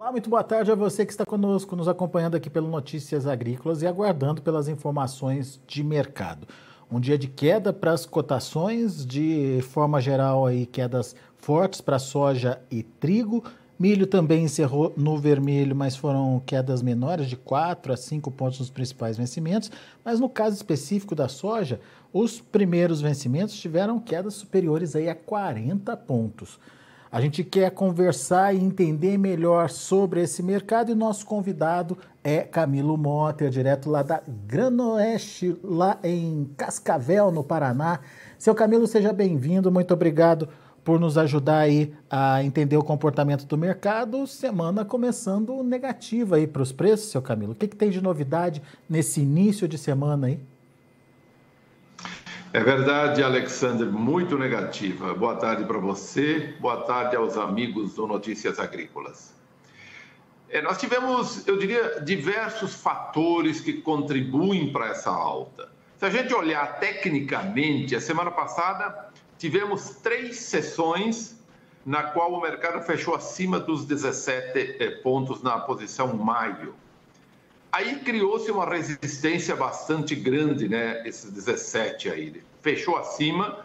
Olá, muito boa tarde a você que está conosco, nos acompanhando aqui pelo Notícias Agrícolas e aguardando pelas informações de mercado. Um dia de queda para as cotações, de forma geral aí quedas fortes para soja e trigo. Milho também encerrou no vermelho, mas foram quedas menores de 4 a 5 pontos nos principais vencimentos. Mas no caso específico da soja, os primeiros vencimentos tiveram quedas superiores aí a 40 pontos. A gente quer conversar e entender melhor sobre esse mercado e nosso convidado é Camilo Motter, direto lá da Granoeste, lá em Cascavel, no Paraná. Seu Camilo, seja bem-vindo, muito obrigado por nos ajudar aí a entender o comportamento do mercado. Semana começando negativa aí para os preços, seu Camilo. O que tem de novidade nesse início de semana aí? É verdade, Alexander, muito negativa. Boa tarde para você, boa tarde aos amigos do Notícias Agrícolas. Nós tivemos, eu diria, diversos fatores que contribuem para essa alta. Se a gente olhar tecnicamente, a semana passada tivemos 3 sessões na qual o mercado fechou acima dos 17 pontos na posição maio. Aí criou-se uma resistência bastante grande, né? Esses 17 aí. Fechou acima,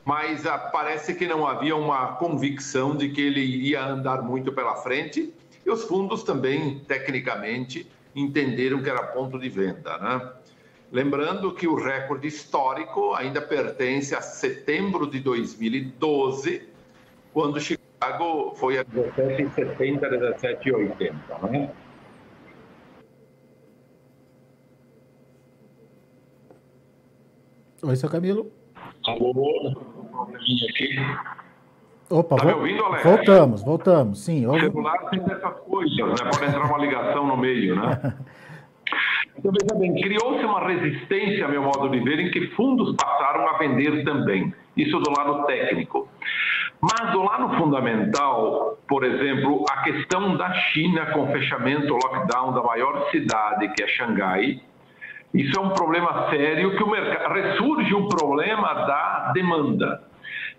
mas parece que não havia uma convicção de que ele iria andar muito pela frente. E os fundos também, tecnicamente, entenderam que era ponto de venda, né? Lembrando que o recorde histórico ainda pertence a setembro de 2012, quando Chicago foi a 17,70, 17,80, né? Oi, seu Camilo. Alô, um probleminha aqui. Opa, tá me ouvindo, Alex? Voltamos, sim. O celular tem essas coisas, né? Pode entrar uma ligação no meio, né? Então, veja bem, criou-se uma resistência, a meu modo de ver, em que fundos passaram a vender também. Isso do lado técnico. Mas do lado fundamental, por exemplo, a questão da China com o fechamento, lockdown da maior cidade, que é Xangai. Isso é um problema sério que o mercado... Ressurge um problema da demanda.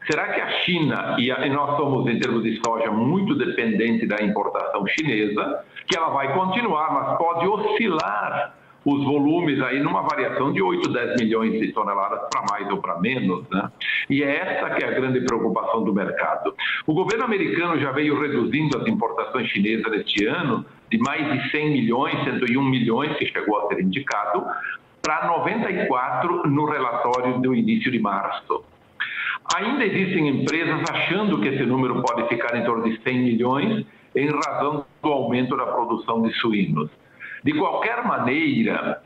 Será que a China, e nós somos, em termos de soja, muito dependente da importação chinesa, que ela vai continuar, mas pode oscilar os volumes aí numa variação de 8, 10 milhões de toneladas para mais ou para menos, né? E é essa que é a grande preocupação do mercado. O governo americano já veio reduzindo as importações chinesas neste ano de mais de 100 milhões, 101 milhões, que chegou a ser indicado, para 94 no relatório do início de março. Ainda existem empresas achando que esse número pode ficar em torno de 100 milhões em razão do aumento da produção de suínos. De qualquer maneira,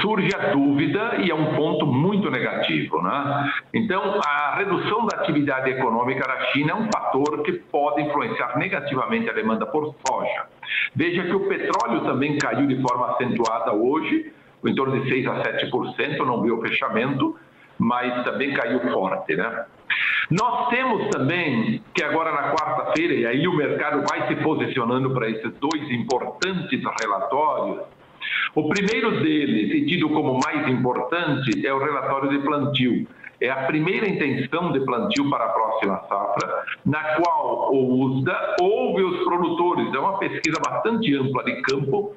surge a dúvida e é um ponto muito negativo, né? Então, a redução da atividade econômica da China é um fator que pode influenciar negativamente a demanda por soja. Veja que o petróleo também caiu de forma acentuada hoje, em torno de 6 a 7%, não viu o fechamento, mas também caiu forte, né? Nós temos também que agora na quarta-feira, e aí o mercado vai se posicionando para esses 2 importantes relatórios. O primeiro deles, e tido como mais importante, é o relatório de plantio. É a primeira intenção de plantio para a próxima safra, na qual o USDA ouve os produtores. É uma pesquisa bastante ampla de campo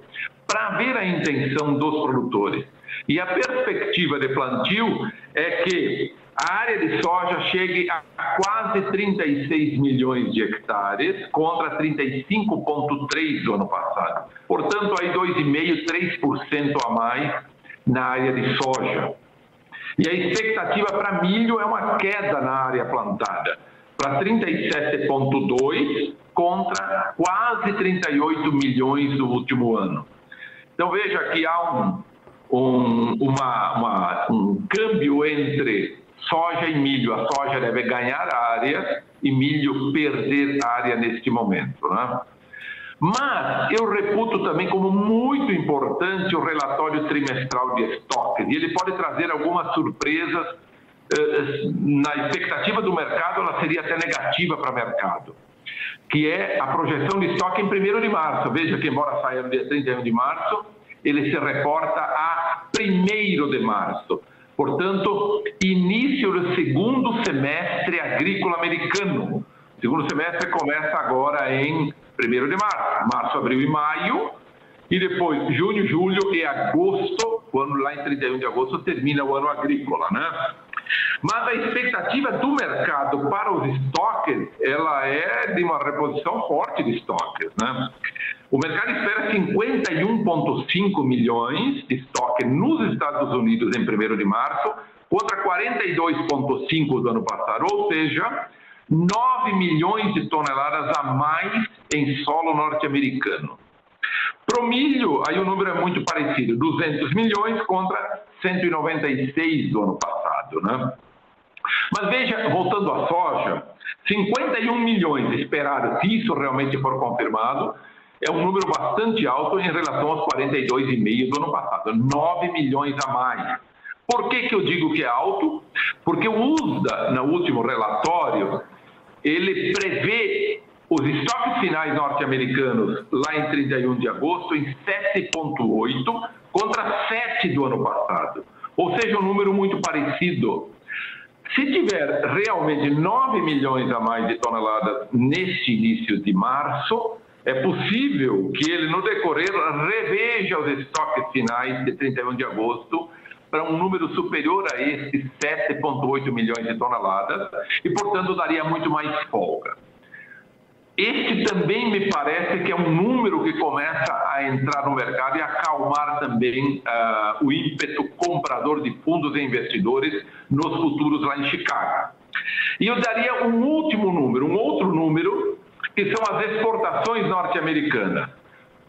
para ver a intenção dos produtores. E a perspectiva de plantio é que a área de soja chegue a quase 36 milhões de hectares contra 35,3 do ano passado. Portanto, aí 2,5%, 3% a mais na área de soja. E a expectativa para milho é uma queda na área plantada, para 37,2 contra quase 38 milhões do último ano. Então veja que há um câmbio entre soja e milho. A soja deve ganhar área e milho perder área neste momento, né? Mas eu reputo também como muito importante o relatório trimestral de estoques. E ele pode trazer algumas surpresas. Na expectativa do mercado, ela seria até negativa para o mercado, que é a projeção de estoque em 1º de março. Veja que, embora saia no dia 31 de março, ele se reporta a 1º de março. Portanto, início do 2º semestre agrícola americano. Segundo semestre começa agora em 1º de março. Março, abril e maio. E depois, junho, julho e agosto, quando lá em 31 de agosto termina o ano agrícola, né? Mas a expectativa do mercado para os estoques, ela é de uma reposição forte de estoques, né? O mercado espera 51,5 milhões de estoque nos Estados Unidos em 1º de março, contra 42,5 do ano passado, ou seja, 9 milhões de toneladas a mais em solo norte-americano. Para o milho, aí o número é muito parecido, 200 milhões contra 196 do ano passado, né? Mas veja, voltando à soja, 51 milhões esperados, se isso realmente for confirmado, é um número bastante alto em relação aos 42,5 do ano passado, 9 milhões a mais. Por que eu digo que é alto? Porque o USDA, no último relatório, ele prevê os estoques finais norte-americanos lá em 31 de agosto em 7,8 contra 7 do ano passado. Ou seja, um número muito parecido. Se tiver realmente 9 milhões a mais de toneladas neste início de março, é possível que ele, no decorrer, reveja os estoques finais de 31 de agosto para um número superior a esses 7,8 milhões de toneladas e, portanto, daria muito mais folga. Este também me parece que é um número que começa a entrar no mercado e acalmar também o ímpeto comprador de fundos e investidores nos futuros lá em Chicago. E eu daria um último número, um outro número, que são as exportações norte-americanas.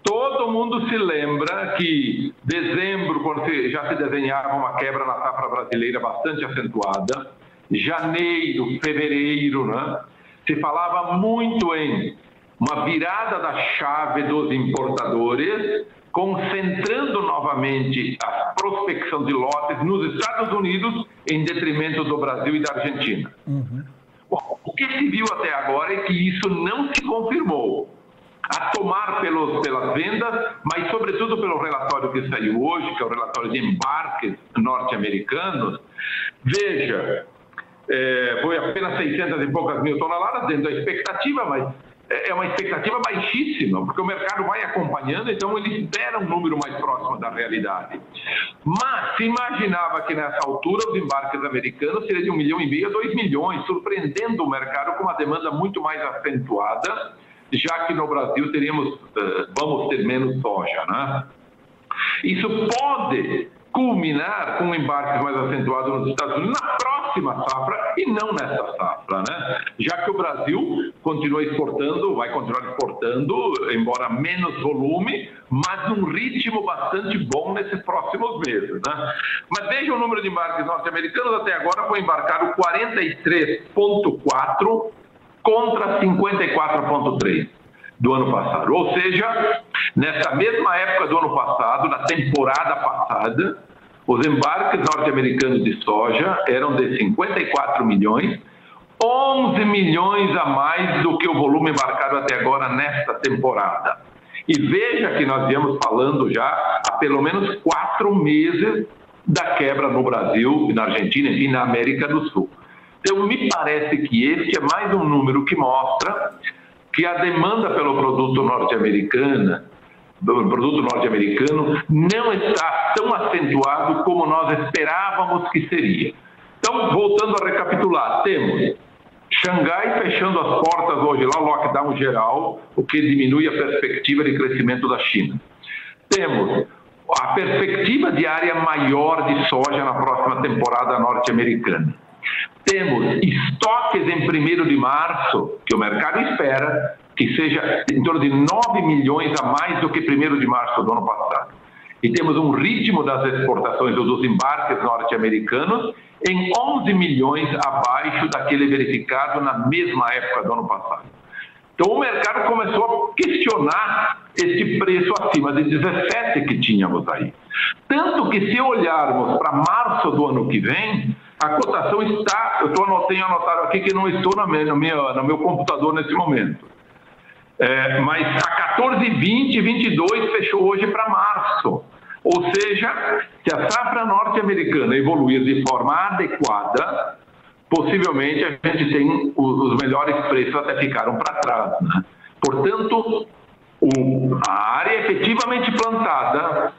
Todo mundo se lembra que dezembro, quando já se desenhava uma quebra na safra brasileira bastante acentuada, janeiro, fevereiro, né? Se falava muito em uma virada da chave dos importadores, concentrando novamente a prospecção de lotes nos Estados Unidos em detrimento do Brasil e da Argentina. Bom, o que se viu até agora é que isso não se confirmou. A tomar pelas vendas, mas sobretudo pelo relatório que saiu hoje, que é o relatório de embarques norte-americanos. Veja, foi apenas 600 e poucas mil toneladas dentro da expectativa, mas é uma expectativa baixíssima, porque o mercado vai acompanhando, então ele espera um número mais próximo da realidade. Mas se imaginava que nessa altura os embarques americanos seriam de 1,5 milhão a 2 milhões, surpreendendo o mercado com uma demanda muito mais acentuada, já que no Brasil vamos ter menos soja, né? Isso pode culminar com um embarque mais acentuado nos Estados Unidos na próxima safra e não nessa safra, né? Já que o Brasil continua exportando, vai continuar exportando, embora menos volume, mas num ritmo bastante bom nesses próximos meses, né? Mas veja o número de embarques norte-americanos até agora, foi embarcado 43,4 contra 54,3 do ano passado. Ou seja, nessa mesma época do ano passado, na temporada passada, os embarques norte-americanos de soja eram de 54 milhões, 11 milhões a mais do que o volume embarcado até agora nesta temporada. E veja que nós viemos falando já há pelo menos 4 meses da quebra no Brasil, na Argentina e na América do Sul. Então, me parece que este é mais um número que mostra que a demanda pelo produto norte-americano não está tão acentuado como nós esperávamos que seria. Então, voltando a recapitular, temos Xangai fechando as portas hoje lá, lockdown geral, o que diminui a perspectiva de crescimento da China. Temos a perspectiva de área maior de soja na próxima temporada norte-americana. Temos estoques em 1º de março, que o mercado espera que seja em torno de 9 milhões a mais do que 1º de março do ano passado. E temos um ritmo das exportações ou dos embarques norte-americanos em 11 milhões abaixo daquele verificado na mesma época do ano passado. Então o mercado começou a questionar esse preço acima de 17 que tínhamos aí. Tanto que se olharmos para março do ano que vem, a cotação está, tenho anotado aqui que não estou no meu computador nesse momento. Mas a 14,20, 22 fechou hoje para março. Ou seja, se a safra norte-americana evoluir de forma adequada, possivelmente a gente tem os melhores preços até ficaram para trás, né? Portanto, a área efetivamente plantada,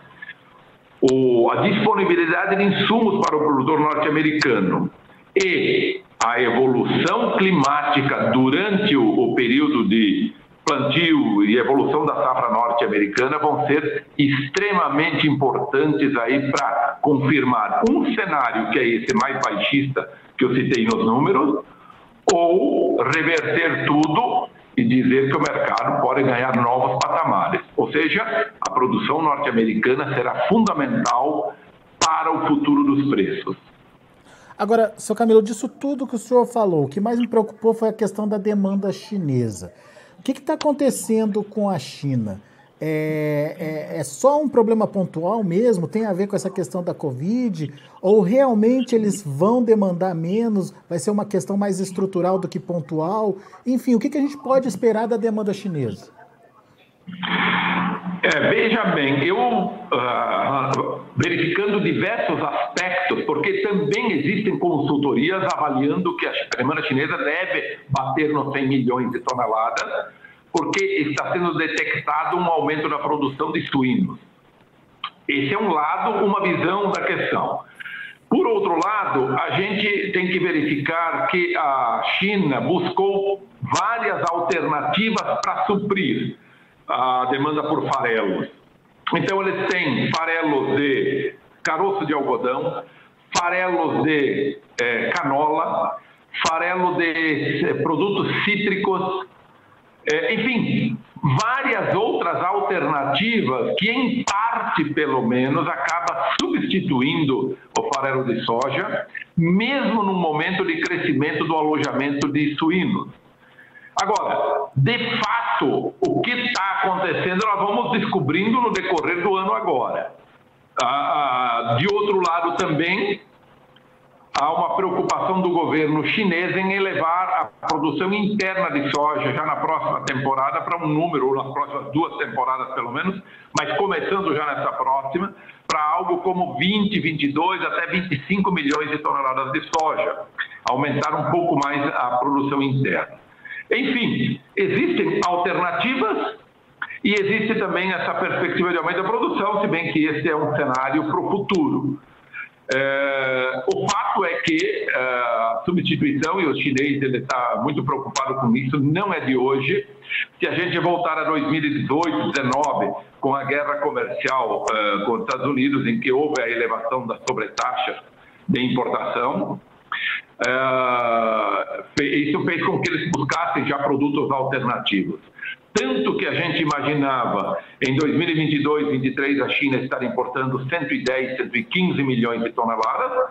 a disponibilidade de insumos para o produtor norte-americano e a evolução climática durante o período de plantio e evolução da safra norte-americana vão ser extremamente importantes aí para confirmar um cenário que é esse mais baixista que eu citei nos números, ou reverter tudo e dizer que o mercado pode ganhar novos patamares. Ou seja, a produção norte-americana será fundamental para o futuro dos preços. Agora, seu Camilo, disso tudo que o senhor falou, o que mais me preocupou foi a questão da demanda chinesa. O que está acontecendo com a China? É só um problema pontual mesmo? Tem a ver com essa questão da Covid? Ou realmente eles vão demandar menos? Vai ser uma questão mais estrutural do que pontual? Enfim, o que a gente pode esperar da demanda chinesa? Veja bem, eu verificando diversos aspectos, porque também existem consultorias avaliando que a demanda chinesa deve bater nos 100 milhões de toneladas, porque está sendo detectado um aumento na produção de suínos. Esse é um lado, uma visão da questão. Por outro lado, a gente tem que verificar que a China buscou várias alternativas para suprir a demanda por farelos. Então, eles têm farelos de caroço de algodão, farelos de canola, farelo de produtos cítricos, enfim, várias outras alternativas que, em parte, pelo menos, acaba substituindo o farelo de soja, mesmo no momento de crescimento do alojamento de suínos. Agora, de fato, o que está acontecendo nós vamos descobrindo no decorrer do ano agora. De outro lado também, há uma preocupação do governo chinês em elevar a produção interna de soja já na próxima temporada para um número, ou nas próximas 2 temporadas pelo menos, mas começando já nessa próxima, para algo como 20, 22 até 25 milhões de toneladas de soja, aumentar um pouco mais a produção interna. Enfim, existem alternativas e existe também essa perspectiva de aumento da produção, se bem que esse é um cenário para o futuro. O fato é que a substituição, e o chinês está muito preocupado com isso, não é de hoje. Se a gente voltar a 2018, 2019, com a guerra comercial com os Estados Unidos, em que houve a elevação das sobretaxas de importação, isso fez com que eles buscassem já produtos alternativos. Tanto que a gente imaginava em 2022, 2023, a China estar importando 110, 115 milhões de toneladas,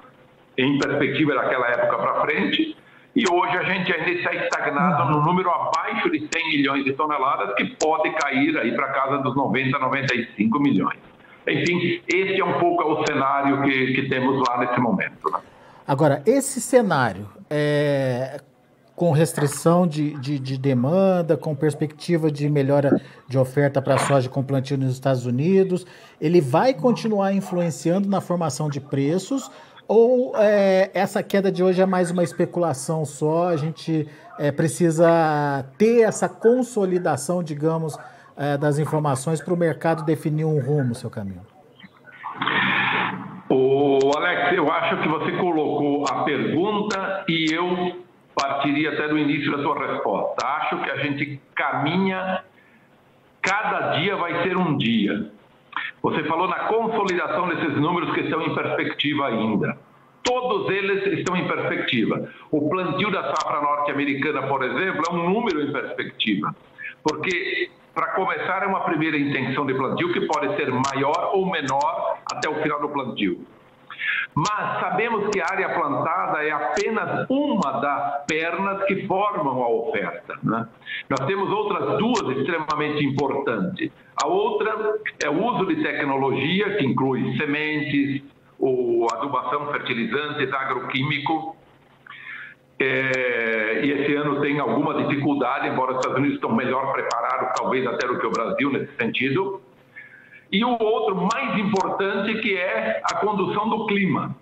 em perspectiva daquela época para frente, e hoje a gente ainda está estagnado no número abaixo de 100 milhões de toneladas, que pode cair aí para casa dos 90, 95 milhões. Enfim, esse é um pouco o cenário que temos lá nesse momento, né? Agora, esse cenário, com restrição de demanda, com perspectiva de melhora de oferta para a soja com plantio nos Estados Unidos, ele vai continuar influenciando na formação de preços ou essa queda de hoje é mais uma especulação só, a gente precisa ter essa consolidação, digamos, das informações para o mercado definir um rumo, seu Camilo? Alex, eu acho que você colocou a pergunta e eu partiria até do início da sua resposta. Acho que a gente caminha, cada dia vai ser um dia. Você falou na consolidação desses números que estão em perspectiva ainda. Todos eles estão em perspectiva. O plantio da safra norte-americana, por exemplo, é um número em perspectiva. Porque, para começar, é uma primeira intenção de plantio que pode ser maior ou menor até o final do plantio. Mas sabemos que a área plantada é apenas uma das pernas que formam a oferta, né? Nós temos outras 2 extremamente importantes. A outra é o uso de tecnologia, que inclui sementes, adubação, fertilizantes, agroquímico. E esse ano tem alguma dificuldade, embora os Estados Unidos estão melhor preparados, talvez até do que o Brasil nesse sentido. E o outro mais importante, que é a condução do clima.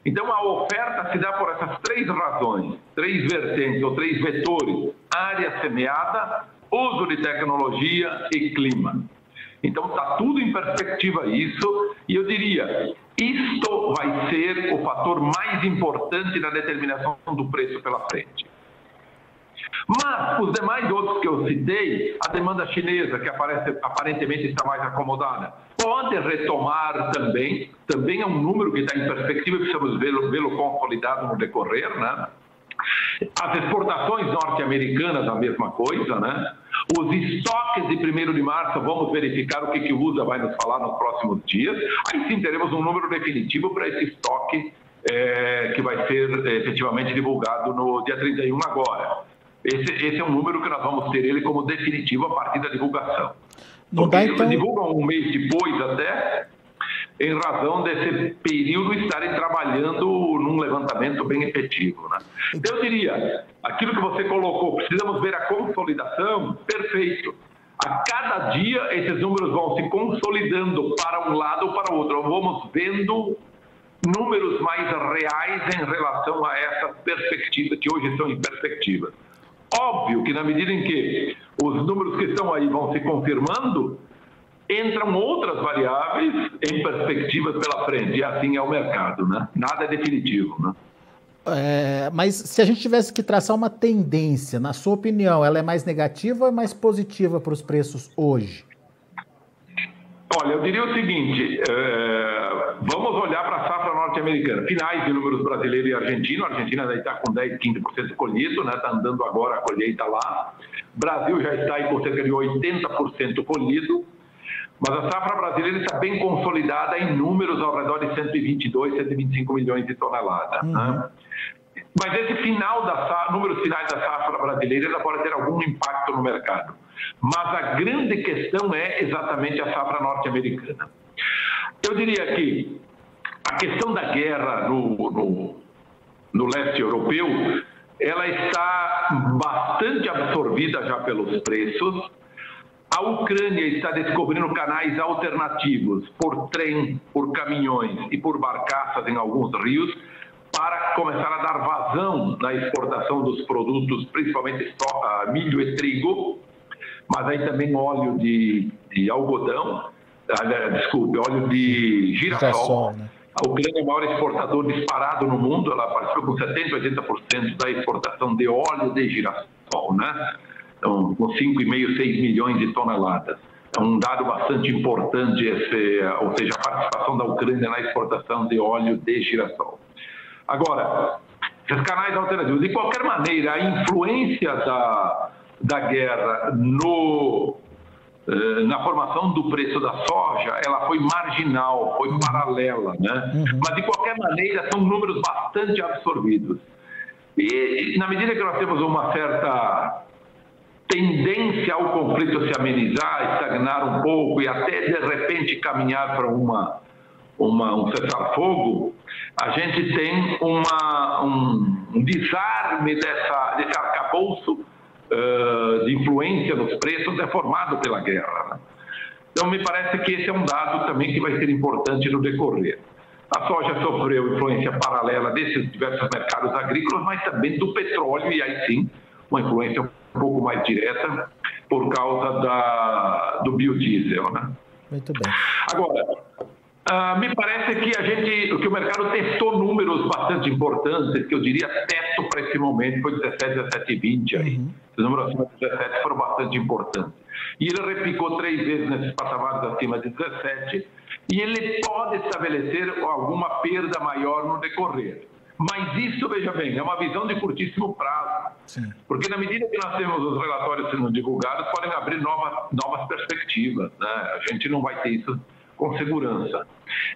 Então, a oferta se dá por essas três razões, três vertentes ou três vetores: área semeada, uso de tecnologia e clima. Então, está tudo em perspectiva isso, e eu diria, isto vai ser o fator mais importante na determinação do preço pela frente. Mas, os demais outros que eu citei, a demanda chinesa, que aparentemente está mais acomodada, pode retomar também é um número que está em perspectiva, precisamos vê-lo consolidado no decorrer, né? As exportações norte-americanas, a mesma coisa, né? Os estoques de 1º de março, vamos verificar o que o USA vai nos falar nos próximos dias. Aí sim teremos um número definitivo para esse estoque que vai ser efetivamente divulgado no dia 31 agora. Esse é um número que nós vamos ter ele como definitivo a partir da divulgação. Porque eles divulgam um mês depois até, em razão desse período estarem trabalhando num levantamento bem efetivo, né? Então, eu diria, aquilo que você colocou, precisamos ver a consolidação, perfeito. A cada dia, esses números vão se consolidando para um lado ou para o outro. Vamos vendo números mais reais em relação a essas perspectivas, que hoje estão em perspectiva. Óbvio que na medida em que os números que estão aí vão se confirmando, entram outras variáveis em perspectivas pela frente, e assim é o mercado, né? Nada é definitivo, né? Mas se a gente tivesse que traçar uma tendência, na sua opinião, ela é mais negativa ou é mais positiva para os preços hoje? Olha, eu diria o seguinte, vamos olhar para a safra norte-americana, finais de números brasileiro e argentino. A Argentina já está com 10, 15% colhido, né? Está andando agora a colheita lá. O Brasil já está aí com cerca de 80% colhido. Mas a safra brasileira está bem consolidada em números ao redor de 122, 125 milhões de toneladas. Né? Mas esse números finais da safra brasileira ainda pode ter algum impacto no mercado. Mas a grande questão é exatamente a safra norte-americana. Eu diria que a questão da guerra no leste europeu, ela está bastante absorvida já pelos preços. A Ucrânia está descobrindo canais alternativos por trem, por caminhões e por barcaças em alguns rios para começar a dar vazão na exportação dos produtos, principalmente milho e trigo, mas aí também óleo de algodão, óleo de girassol. Né? A Ucrânia é o maior exportador disparado no mundo, ela participou com 70%, 80% da exportação de óleo de girassol, né? Então, com 5,5, 6 milhões de toneladas. É um dado bastante importante, ou seja, a participação da Ucrânia na exportação de óleo de girassol. Agora, esses canais alternativos, de qualquer maneira, a influência da guerra na formação do preço da soja, ela foi marginal, foi paralela, né? Mas, de qualquer maneira, são números bastante absorvidos. E, na medida que nós temos uma certa tendência ao conflito se amenizar, estagnar um pouco e até, de repente, caminhar para um cessar-fogo, a gente tem um desarme desse arcabouço de influência nos preços deformado pela guerra. Né? Então, me parece que esse é um dado também que vai ser importante no decorrer. A soja sofreu influência paralela desses diversos mercados agrícolas, mas também do petróleo, e aí sim, uma influência um pouco mais direta por causa do biodiesel, né? Muito bem. Agora, me parece que o mercado testou números bastante importantes, que eu diria teto para esse momento, foi 17, 17 e 20 aí. Os números acima de 17 foram bastante importantes. E ele replicou 3 vezes nesses patamares acima de 17, e ele pode estabelecer alguma perda maior no decorrer. Mas isso, veja bem, é uma visão de curtíssimo prazo. Sim. Porque na medida que nós temos os relatórios sendo divulgados, podem abrir novas perspectivas, né? A gente não vai ter isso com segurança.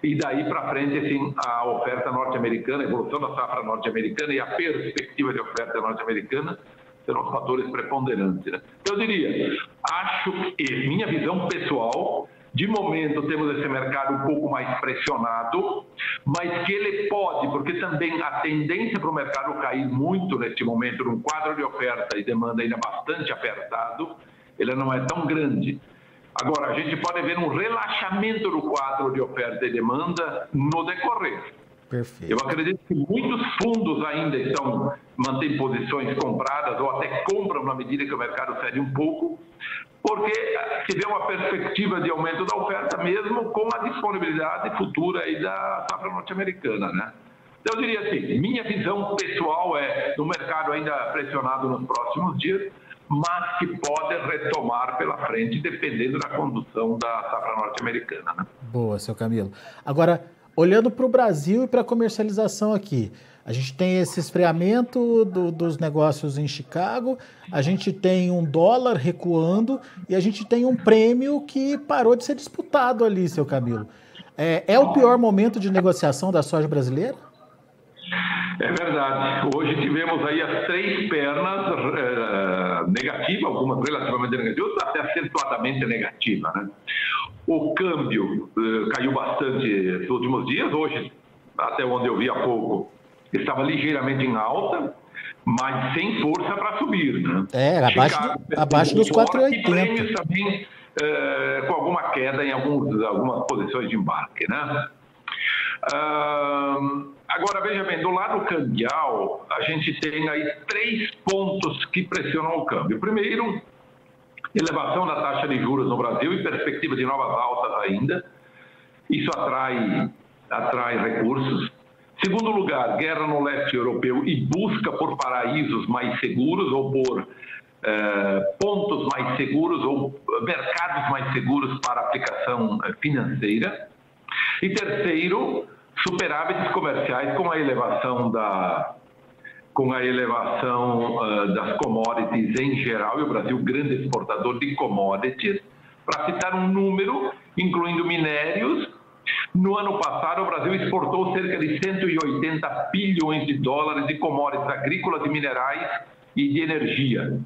E daí para frente, assim, a oferta norte-americana, a evolução da safra norte-americana e a perspectiva de oferta norte-americana serão os fatores preponderantes, né? Então, eu diria, acho que, minha visão pessoal, de momento temos esse mercado um pouco mais pressionado, mas que ele pode, porque também a tendência para o mercado cair muito neste momento, num quadro de oferta e demanda ainda bastante apertado, ele não é tão grande. Agora, a gente pode ver um relaxamento do quadro de oferta e demanda no decorrer. Perfeito. Eu acredito que muitos fundos ainda mantêm posições compradas ou até compram na medida que o mercado cede um pouco, porque se vê uma perspectiva de aumento da oferta mesmo com a disponibilidade futura aí da safra norte-americana, né? Então eu diria assim, minha visão pessoal é no mercado ainda pressionado nos próximos dias, mas que pode retomar pela frente dependendo da condução da safra norte-americana, né? Boa, seu Camilo. Agora, olhando para o Brasil e para a comercialização aqui, a gente tem esse esfriamento dos negócios em Chicago, a gente tem um dólar recuando e a gente tem um prêmio que parou de ser disputado ali, seu Camilo. É o pior momento de negociação da soja brasileira? É verdade. Hoje tivemos aí as três pernas negativas, algumas relativamente negativas, até acentuadamente negativas, né? O câmbio caiu bastante nos últimos dias. Hoje, até onde eu vi há pouco, estava ligeiramente em alta, mas sem força para subir, né? Abaixo dos 4,80. E prêmios também com alguma queda em algumas posições de embarque, né? Agora, veja bem, do lado cambial, a gente tem aí 3 pontos que pressionam o câmbio. Primeiro, elevação da taxa de juros no Brasil e perspectiva de novas altas ainda. Isso atrai recursos. Segundo lugar, guerra no leste europeu e busca por paraísos mais seguros ou por pontos mais seguros ou mercados mais seguros para aplicação financeira. E terceiro, superávites comerciais com a elevação das commodities em geral, e o Brasil grande exportador de commodities. Para citar um número, incluindo minérios, no ano passado o Brasil exportou cerca de 180 bilhões de dólares de commodities agrícolas e minerais e de energia.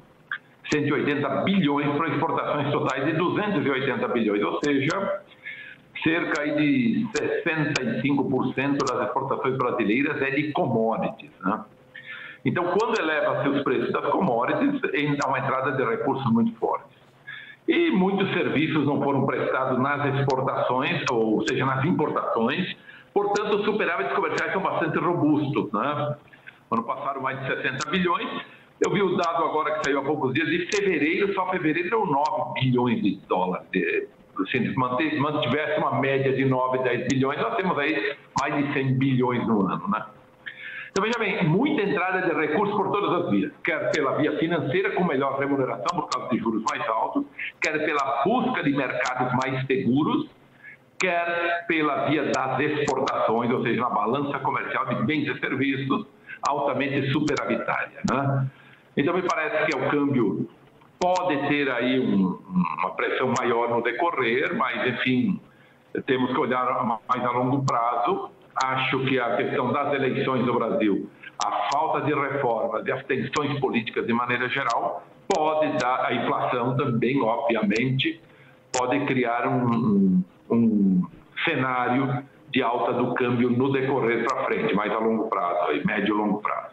180 bilhões para exportações totais de 280 bilhões, ou seja, cerca de 65% das exportações brasileiras é de commodities, né? Então, quando eleva-se os preços das commodities, há uma entrada de recursos muito fortes. E muitos serviços não foram prestados nas exportações, ou seja, nas importações, portanto, os superávites comerciais são bastante robustos, né? Ano passado, mais de 60 bilhões. Eu vi o dado agora que saiu há poucos dias, de fevereiro, só fevereiro deu 9 bilhões de dólares. Se mantivesse uma média de 9, 10 bilhões, nós temos aí mais de 100 bilhões no ano, né? Então, veja bem, muita entrada de recursos por todas as vias, quer pela via financeira com melhor remuneração por causa de juros mais altos, quer pela busca de mercados mais seguros, quer pela via das exportações, ou seja, na balança comercial de bens e serviços altamente superavitária, né? Então, me parece que o câmbio pode ter aí uma pressão maior no decorrer, mas, enfim, temos que olhar mais a longo prazo. Acho que a questão das eleições no Brasil, a falta de reformas e as tensões políticas de maneira geral, pode dar a inflação também, obviamente, pode criar um cenário de alta do câmbio no decorrer para frente, mais a longo prazo, aí, médio e longo prazo.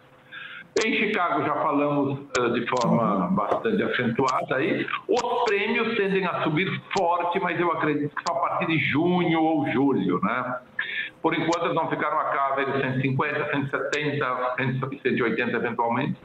Em Chicago já falamos de forma bastante acentuada aí. Os prêmios tendem a subir forte, mas eu acredito que só a partir de junho ou julho, né? Por enquanto eles não ficaram a casa de 150, 170, 180 eventualmente,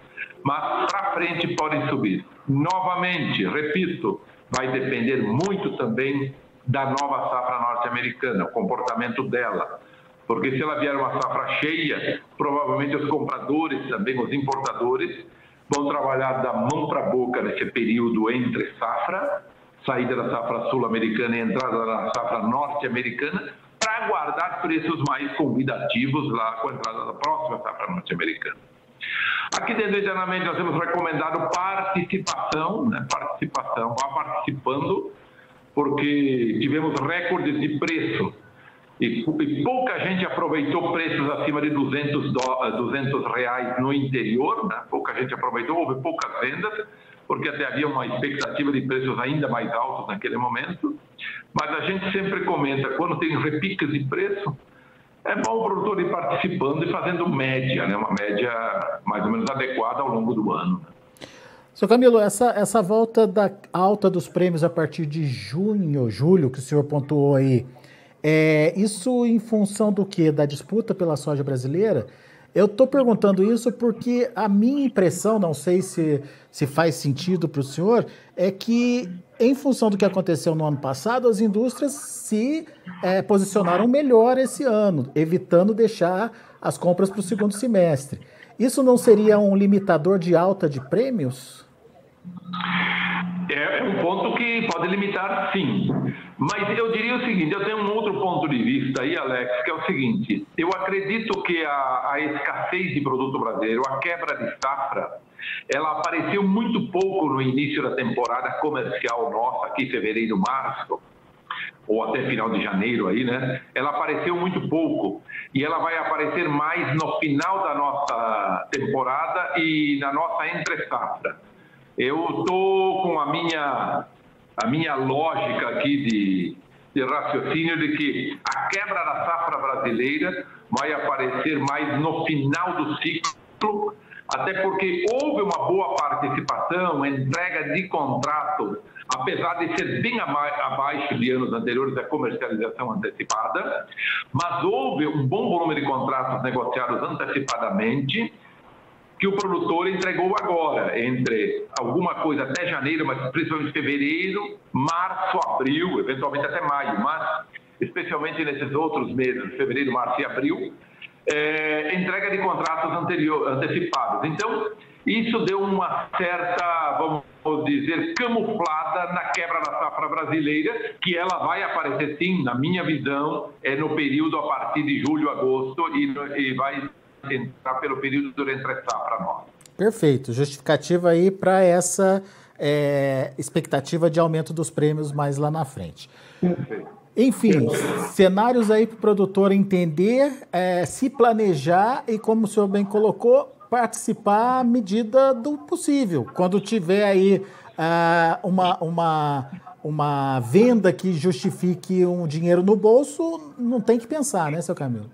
mas para frente podem subir. Novamente, repito, vai depender muito também da nova safra norte-americana, o comportamento dela. Porque se ela vier uma safra cheia, provavelmente os compradores, também os importadores, vão trabalhar da mão para a boca nesse período entre safra, saída da safra sul-americana e entrada da safra norte-americana, para aguardar preços mais convidativos lá com a entrada da próxima safra norte-americana. Aqui dentro, internamente, nós temos recomendado participação, né? Vá participando, porque tivemos recordes de preço. E pouca gente aproveitou preços acima de R$200 reais no interior, né? Pouca gente aproveitou, houve poucas vendas, porque até havia uma expectativa de preços ainda mais altos naquele momento. Mas a gente sempre comenta, quando tem repiques de preço, é bom o produtor ir participando e fazendo média, né? Uma média mais ou menos adequada ao longo do ano. Seu Camilo, essa volta da alta dos prêmios a partir de junho, julho, que o senhor pontuou aí, Isso em função do quê? Da disputa pela soja brasileira? Eu estou perguntando isso porque a minha impressão, não sei se faz sentido para o senhor, é que em função do que aconteceu no ano passado, as indústrias se posicionaram melhor esse ano, evitando deixar as compras para o segundo semestre. Isso não seria um limitador de alta de prêmios? É um ponto que pode limitar, sim. Mas eu diria o seguinte, eu tenho um outro ponto de vista aí, Alex, que é o seguinte, eu acredito que a escassez de produto brasileiro, a quebra de safra, ela apareceu muito pouco no início da temporada comercial nossa, aqui fevereiro, março, ou até final de janeiro aí, né? Ela apareceu muito pouco e ela vai aparecer mais no final da nossa temporada e na nossa entre-safra. Eu estou com a minha lógica aqui de raciocínio de que a quebra da safra brasileira vai aparecer mais no final do ciclo, até porque houve uma boa participação, entrega de contratos, apesar de ser bem abaixo de anos anteriores da comercialização antecipada, mas houve um bom volume de contratos negociados antecipadamente, que o produtor entregou agora, entre alguma coisa até janeiro, mas principalmente fevereiro, março, abril, eventualmente até maio, mas especialmente nesses outros meses, fevereiro, março e abril, entrega de contratos antecipados. Então, isso deu uma certa, vamos dizer, camuflada na quebra da safra brasileira, que ela vai aparecer sim, na minha visão, no período a partir de julho, agosto, e vai entrar pelo período do entre-safra nossa. Perfeito. Justificativa aí para essa expectativa de aumento dos prêmios mais lá na frente. Perfeito. Enfim, cenários aí para o produtor entender, se planejar e, como o senhor bem colocou, participar à medida do possível. Quando tiver aí uma venda que justifique um dinheiro no bolso, não tem que pensar, né, seu Camilo?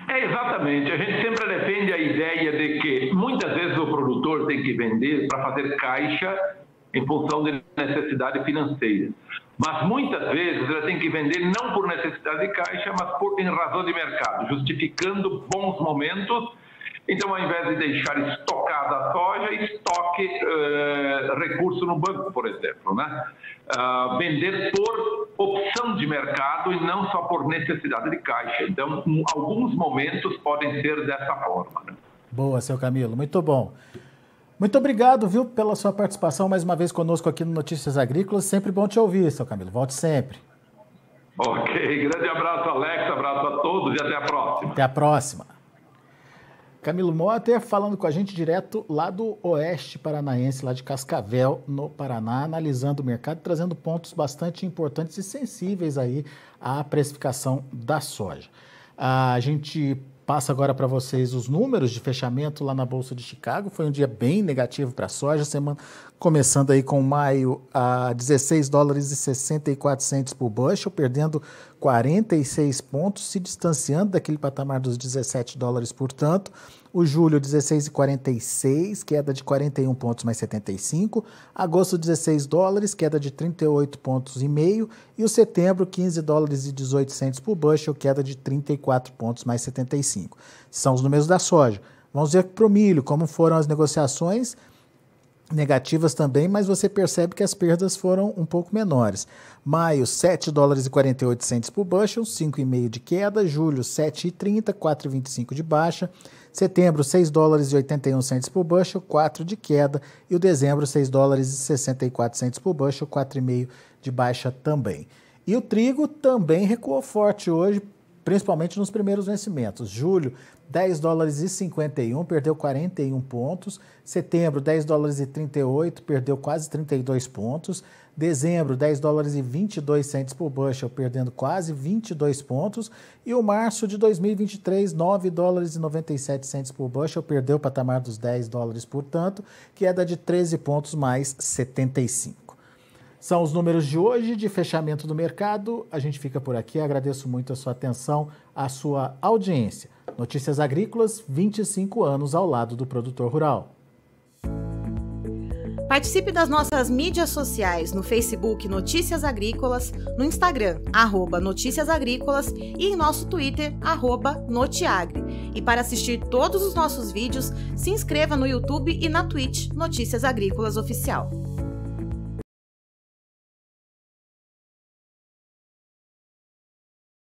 Exatamente. A gente sempre defende a ideia de que muitas vezes o produtor tem que vender para fazer caixa em função de necessidade financeira. Mas muitas vezes ele tem que vender não por necessidade de caixa, mas em razão de mercado, justificando bons momentos. Então, ao invés de deixar estocada a soja, estoque recurso no banco, por exemplo, né? Vender por opção de mercado e não só por necessidade de caixa. Então, alguns momentos podem ser dessa forma, né? Boa, seu Camilo, muito bom. Muito obrigado, viu, pela sua participação mais uma vez conosco aqui no Notícias Agrícolas. Sempre bom te ouvir, seu Camilo. Volte sempre. Ok, grande abraço, Alex, abraço a todos e até a próxima. Até a próxima. Camilo Motter falando com a gente direto lá do Oeste Paranaense, lá de Cascavel, no Paraná, analisando o mercado, trazendo pontos bastante importantes e sensíveis aí à precificação da soja. A gente passa agora para vocês os números de fechamento lá na Bolsa de Chicago. Foi um dia bem negativo para a soja, semana começando aí com maio a $16,64 por bushel, perdendo 46 pontos, se distanciando daquele patamar dos $17, portanto. O julho, 16,46, queda de 41 pontos mais 75. Agosto, $16, queda de 38 pontos e meio. E o setembro, $15,18 por bushel, queda de 34 pontos mais 75. São os números da soja. Vamos ver para o milho, como foram as negociações. Negativas também, mas você percebe que as perdas foram um pouco menores. Maio, $7,48 por bushel, 5,5 de queda. Julho, 7,30, 4,25 de baixa. Setembro, $6,81 por bushel, 4 de queda. E o dezembro, $6,64 por bushel, 4,5 de baixa também. E o trigo também recuou forte hoje, principalmente nos primeiros vencimentos. Julho, $10,51, perdeu 41 pontos. Setembro, $10,38, perdeu quase 32 pontos. Dezembro, $10,22 por bushel, perdendo quase 22 pontos. E o março de 2023, $9,97 por bushel, perdeu o patamar dos $10, portanto, queda de 13 pontos mais 75. São os números de hoje de fechamento do mercado. A gente fica por aqui. Agradeço muito a sua atenção, a sua audiência. Notícias Agrícolas, 25 anos ao lado do produtor rural. Participe das nossas mídias sociais no Facebook Notícias Agrícolas, no Instagram @Notícias Agrícolas e em nosso Twitter @Notiagre. E para assistir todos os nossos vídeos, se inscreva no YouTube e na Twitch Notícias Agrícolas Oficial.